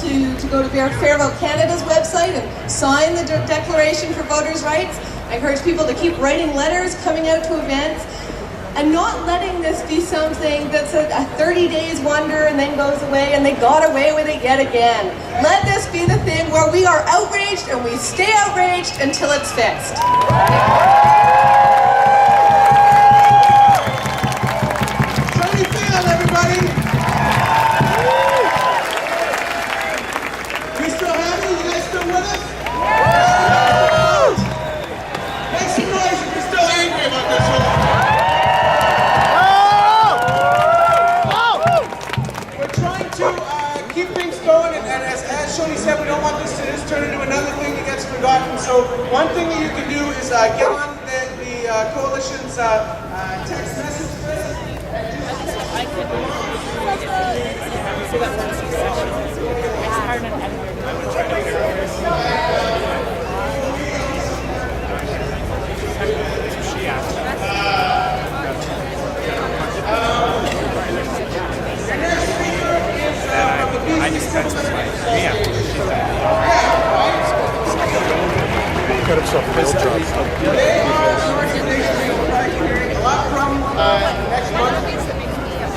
people to go to Fair Vote Canada's website and sign the Declaration for Voters' Rights. I encourage people to keep writing letters, coming out to events, and not letting this be something that's a 30 days wonder and then goes away and they got away with it yet again. Let this be the thing where we are outraged and we stay outraged until it's fixed. So one thing that you can do is get on the coalition's text message list. Cut himself a real job. They are an organization that can hear a lot from next month. That's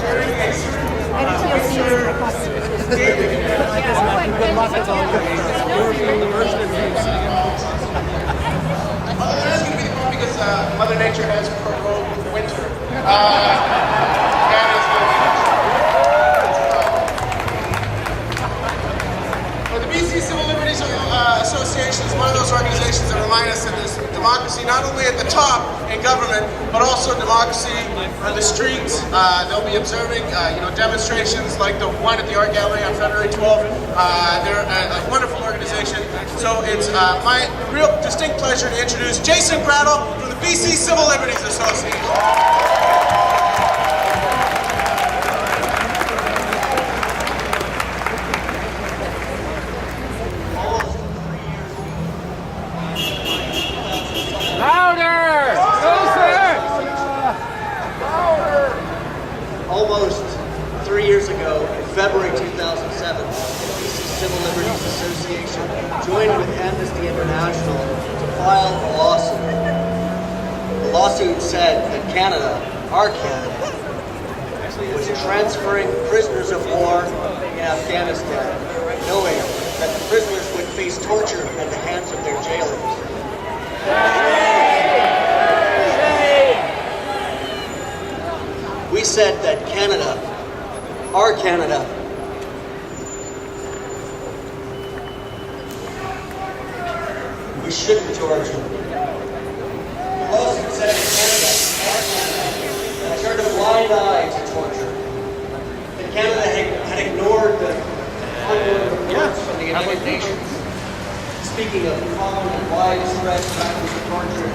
going to be the one because Mother Nature has proroged winter. The BC Civil Liberties Association is one of those organizations that remind us that there's democracy not only at the top in government, but also democracy on the streets. They'll be observing demonstrations like the one at the Art Gallery on February 12th. They're a wonderful organization. So it's my real distinct pleasure to introduce Jason Brattle from the BC Civil Liberties Association. Almost 3 years ago, in February 2007, the BC Civil Liberties Association joined with Amnesty International to file a lawsuit. The lawsuit said that Canada, our Canada, was transferring prisoners of war in Afghanistan, knowing that the prisoners would face torture at the hands of their jailers. We said that Canada, our Canada, we shouldn't torture. The lawsuit said that Canada, our Canada, had turned a blind eye to torture. That Canada had ignored the ongoing reports from the United Nations, speaking of common and widespread practice of torture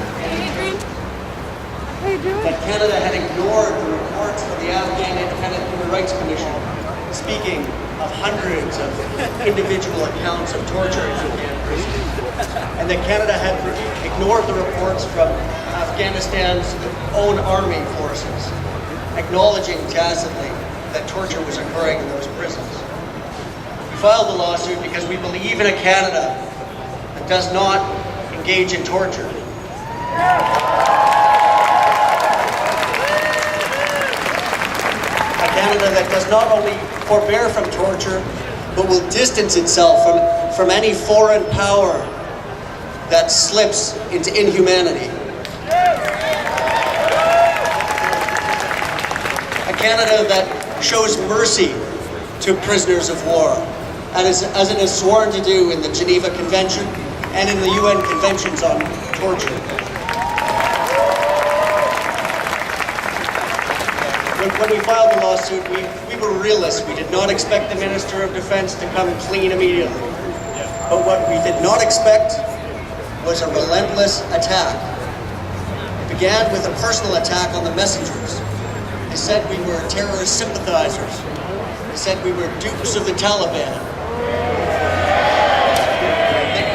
and that Canada had ignored the reports of the Afghan Independent Human Rights Commission, speaking of hundreds of individual accounts of torture in Afghan prisons, and that Canada had ignored the reports from Afghanistan's own army forces, acknowledging tacitly that torture was occurring in those prisons. We filed the lawsuit because we believe in a Canada that does not engage in torture. Canada that does not only forbear from torture, but will distance itself from any foreign power that slips into inhumanity. A Canada that shows mercy to prisoners of war, as it has sworn to do in the Geneva Convention and in the UN Conventions on Torture. When we filed the lawsuit, we were realists. We did not expect the Minister of Defense to come clean immediately. But what we did not expect was a relentless attack. It began with a personal attack on the messengers. They said we were terrorist sympathizers. They said we were dupes of the Taliban.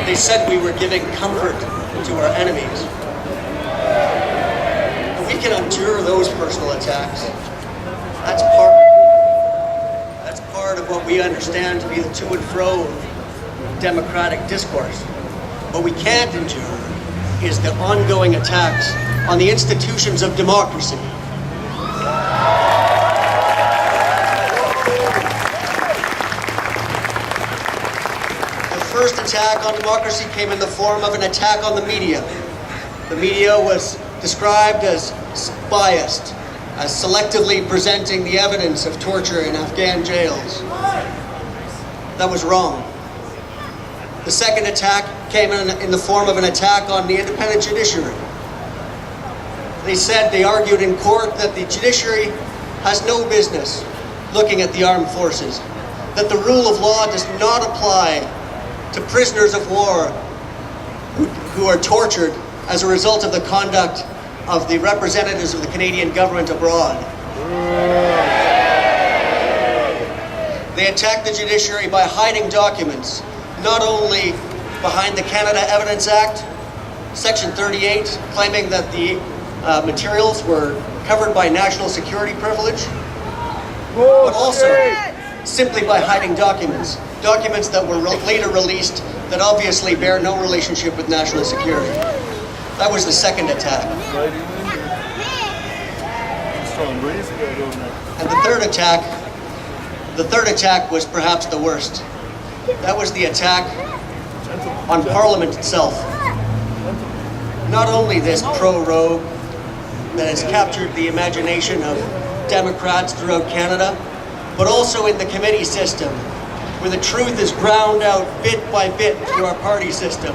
They said we were giving comfort to our enemies. And we can endure those personal attacks. That's part of of what we understand to be the to and fro of democratic discourse. What we can't endure is the ongoing attacks on the institutions of democracy. The first attack on democracy came in the form of an attack on the media. The media was described as biased, as selectively presenting the evidence of torture in Afghan jails. That was wrong. The second attack came in the form of an attack on the independent judiciary. They argued in court that the judiciary has no business looking at the armed forces, that the rule of law does not apply to prisoners of war who are tortured as a result of the conduct of the representatives of the Canadian government abroad. They attacked the judiciary by hiding documents, not only behind the Canada Evidence Act, Section 38, claiming that the materials were covered by national security privilege, but also simply by hiding documents that were later released that obviously bear no relationship with national security. That was the second attack. And the third attack was perhaps the worst. That was the attack on Parliament itself. Not only this prorogue that has captured the imagination of Democrats throughout Canada, but also in the committee system, where the truth is ground out bit by bit through our party system.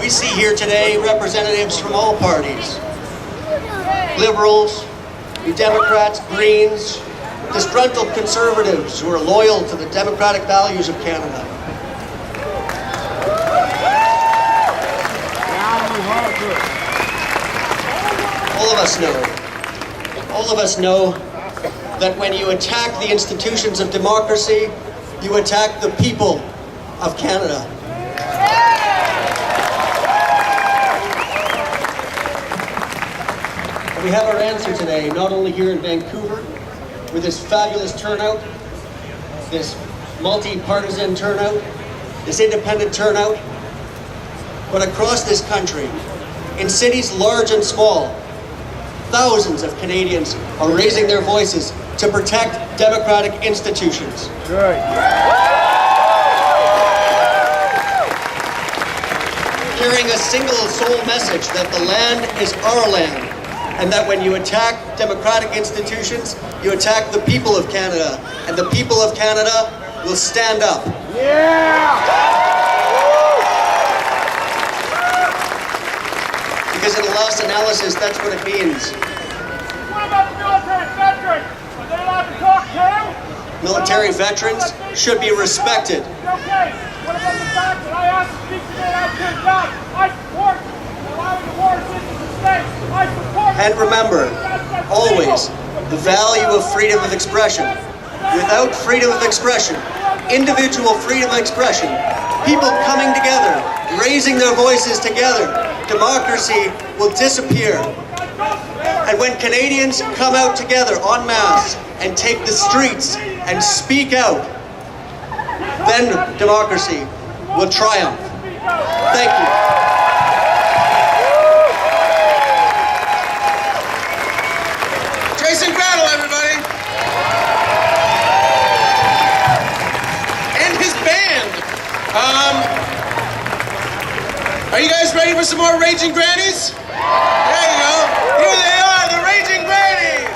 We see here today representatives from all parties. Liberals, Democrats, Greens, disgruntled Conservatives who are loyal to the democratic values of Canada. All of us know that when you attack the institutions of democracy, you attack the people of Canada. We have our answer today, not only here in Vancouver, with this fabulous turnout, this multi-partisan turnout, this independent turnout, but across this country, in cities large and small, thousands of Canadians are raising their voices to protect democratic institutions. Carrying a single sole message that the land is our land, and that when you attack democratic institutions, you attack the people of Canada, and the people of Canada will stand up. Because in the last analysis, that's what it means. What about the military veterans? Are they allowed to talk too? Military veterans should be respected. Okay. What about the fact that I asked to speak today after his death? I support allowing the war to the state. I support. And remember, always, the value of freedom of expression. Without freedom of expression, individual freedom of expression, people coming together, raising their voices together, democracy will disappear. And when Canadians come out together en masse and take the streets and speak out, then democracy will triumph. Thank you. Jason Battle, everybody. And his band. Are you guys ready for some more Raging Grannies? There you go. Here they are, the Raging Grannies.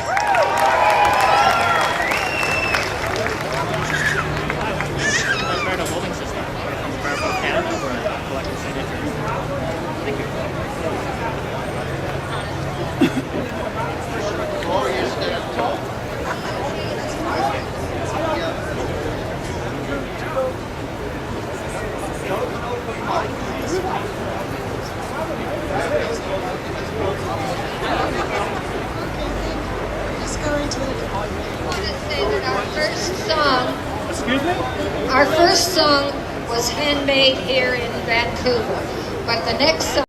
Our first song was handmade here in Vancouver, but the next song